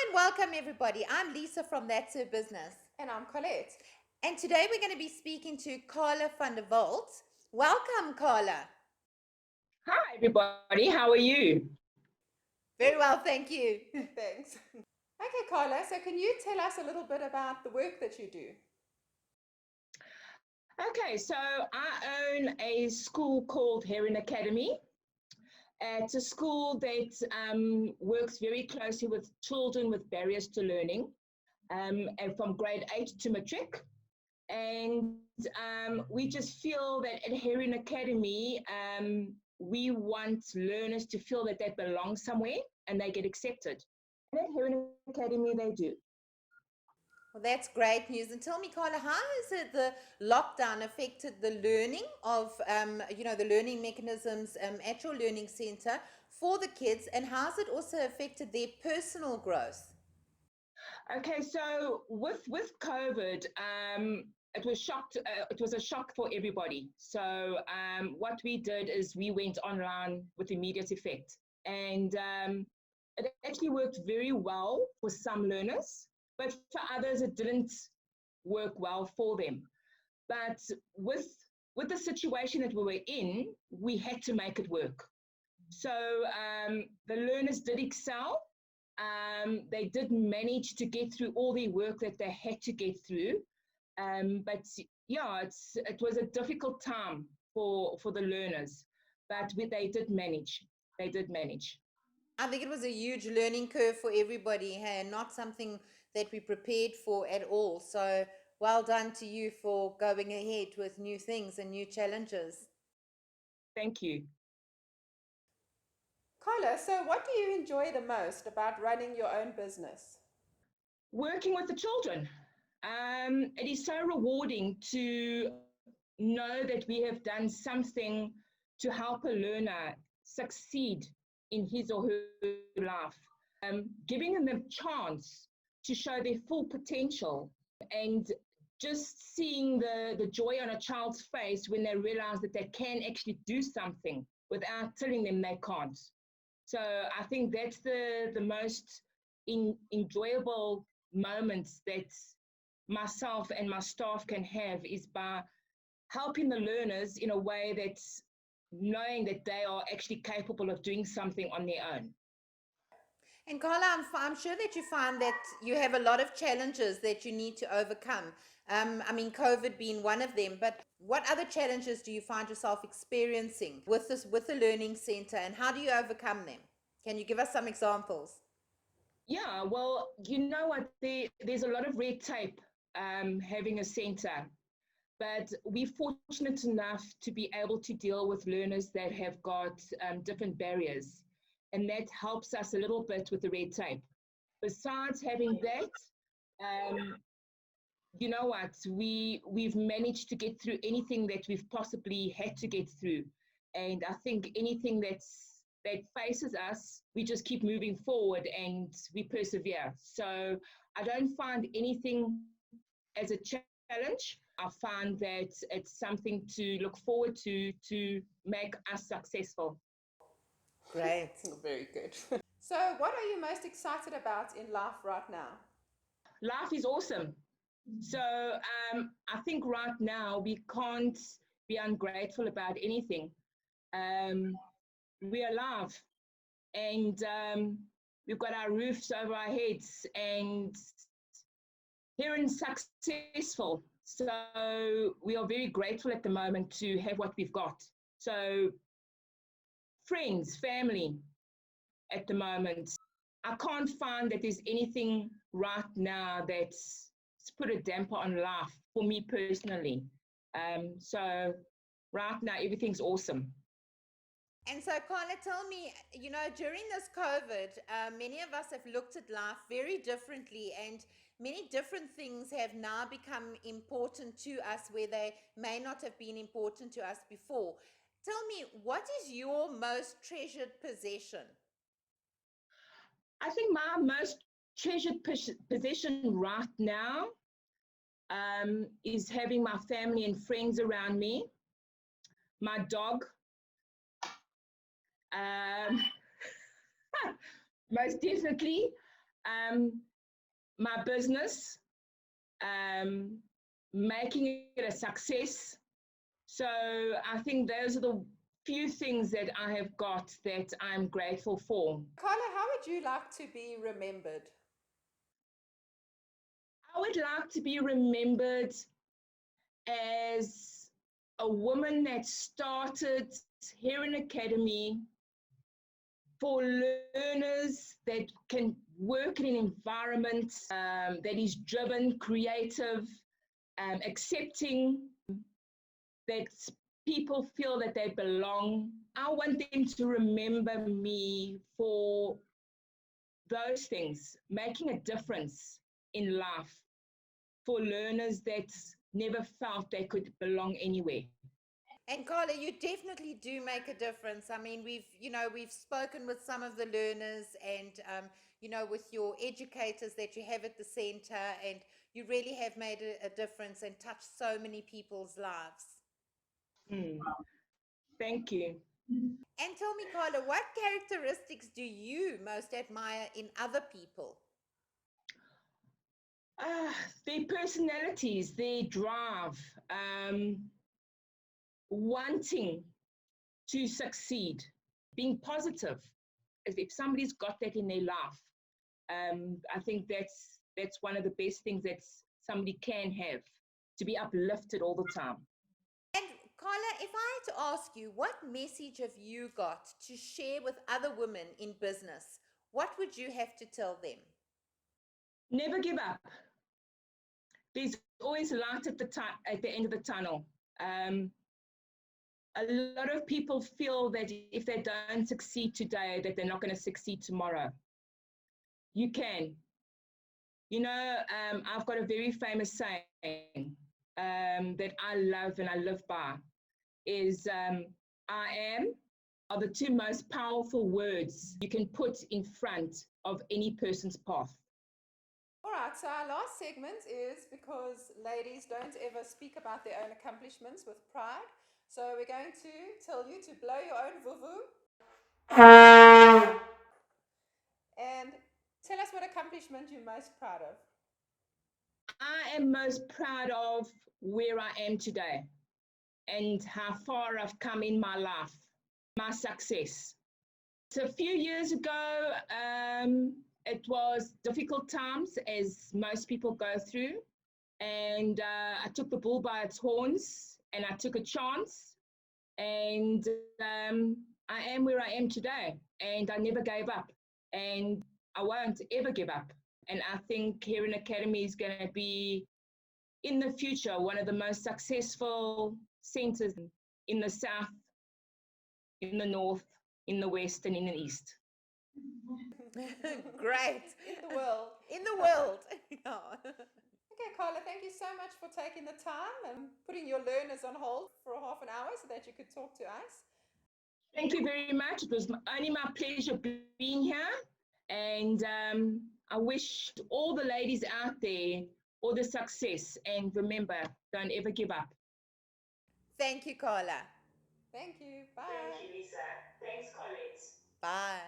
and welcome everybody. I'm Lisa from That's Her Business. And I'm Colette. And today we're going to be speaking to Carla van der Walt. Welcome, Carla. Hi, everybody. How are you? Very well, thank you. Thanks. Okay, Carla, so can you tell us a little bit about the work that you do? Okay, so I own a school called Heron Academy. It's a school that works very closely with children with barriers to learning, and from grade 8 to matric. And we just feel that at Heron Academy, we want learners to feel that they belong somewhere and they get accepted. And at Heron Academy, they do. Well, that's great news. And tell me, Carla, how has the lockdown affected the learning of, the learning mechanisms at your learning center for the kids, and how has it also affected their personal growth? Okay, so with COVID, it was shocked. It was a shock for everybody. So what we did is we went online with immediate effect, and it actually worked very well for some learners, but for others it didn't work well for them. But with the situation that we were in, we had to make it work. So the learners did excel. They did manage to get through all the work that they had to get through. But yeah, it was a difficult time for the learners, but they did manage. They did manage. I think it was a huge learning curve for everybody, hey, and not something that we prepared for at all. So well done to you for going ahead with new things and new challenges. Thank you. Carla, so what do you enjoy the most about running your own business? Working with the children. It is so rewarding to know that we have done something to help a learner succeed in his or her life, giving them the chance to show their full potential, and just seeing the joy on a child's face when they realize that they can actually do something without telling them they can't. So I think that's the most enjoyable moments that myself and my staff can have, is by helping the learners in a way that's knowing that they are actually capable of doing something on their own. And Carla, I'm sure that you find that you have a lot of challenges that you need to overcome. COVID being one of them, but what other challenges do you find yourself experiencing with the learning center, and how do you overcome them? Can you give us some examples? Yeah, well, you know what, there's a lot of red tape having a center, but we're fortunate enough to be able to deal with learners that have got different barriers, and that helps us a little bit with the red tape. Besides having that, um, you know what, we've managed to get through anything that we've possibly had to get through, and I think anything that faces us, we just keep moving forward and we persevere. So I don't find anything as a challenge. I find that it's something to look forward to make us successful. Great. Very good. So, what are you most excited about in life right now? Life is awesome. So I think right now we can't be ungrateful about anything. We're alive, and we've got our roofs over our heads, and Heron's successful. So we are very grateful at the moment to have what we've got. So friends, family at the moment. I can't find that there's anything right now that's put a damper on life for me personally. So right now everything's awesome. And so, Carla, tell me, during this COVID, many of us have looked at life very differently, and many different things have now become important to us where they may not have been important to us before. Tell me, what is your most treasured possession? I think my most treasured possession right now is having my family and friends around me, my dog. Um, most definitely. my business, um, making it a success. So I think those are the few things that I have got that I'm grateful for. Carla, how would you like to be remembered? I would like to be remembered as a woman that started here in Academy for learners that can work in an environment that is driven, creative, accepting, that people feel that they belong. I want them to remember me for those things, making a difference in life for learners that never felt they could belong anywhere. And Carla, you definitely do make a difference. I mean, we've spoken with some of the learners, and with your educators that you have at the center, and you really have made a difference and touched so many people's lives. Mm, thank you. And tell me, Carla, what characteristics do you most admire in other people? Uh, their personalities, their drive, um, wanting to succeed, being positive. If somebody's got that in their life, I think that's one of the best things that somebody can have, to be uplifted all the time. And Carla, if I had to ask you, what message have you got to share with other women in business? What would you have to tell them? Never give up. There's always light at the end of the tunnel. A lot of people feel that if they don't succeed today, that they're not going to succeed tomorrow. You can. I've got a very famous saying that I love and I live by is I am are the two most powerful words you can put in front of any person's path. All right, so our last segment is because ladies don't ever speak about their own accomplishments with pride. So we're going to tell you to blow your own vuvu and tell us what accomplishment you're most proud of. I am most proud of where I am today and how far I've come in my life, my success. So a few years ago, it was difficult times, as most people go through. And I took the bull by its horns and I took a chance. And I am where I am today. And I never gave up. And I won't ever give up. And I think Heron Academy is going to be, in the future, one of the most successful centers in the South, in the North, in the West, and in the East. Great. In the world. In the world. Yeah. Okay, Carla, thank you so much for taking the time and putting your learners on hold for half an hour so that you could talk to us. Thank you very much. It was only my pleasure being here. And I wish all the ladies out there all the success. And remember, don't ever give up. Thank you, Carla. Thank you. Bye. Thank you, Lisa. Thanks, Colette. Bye.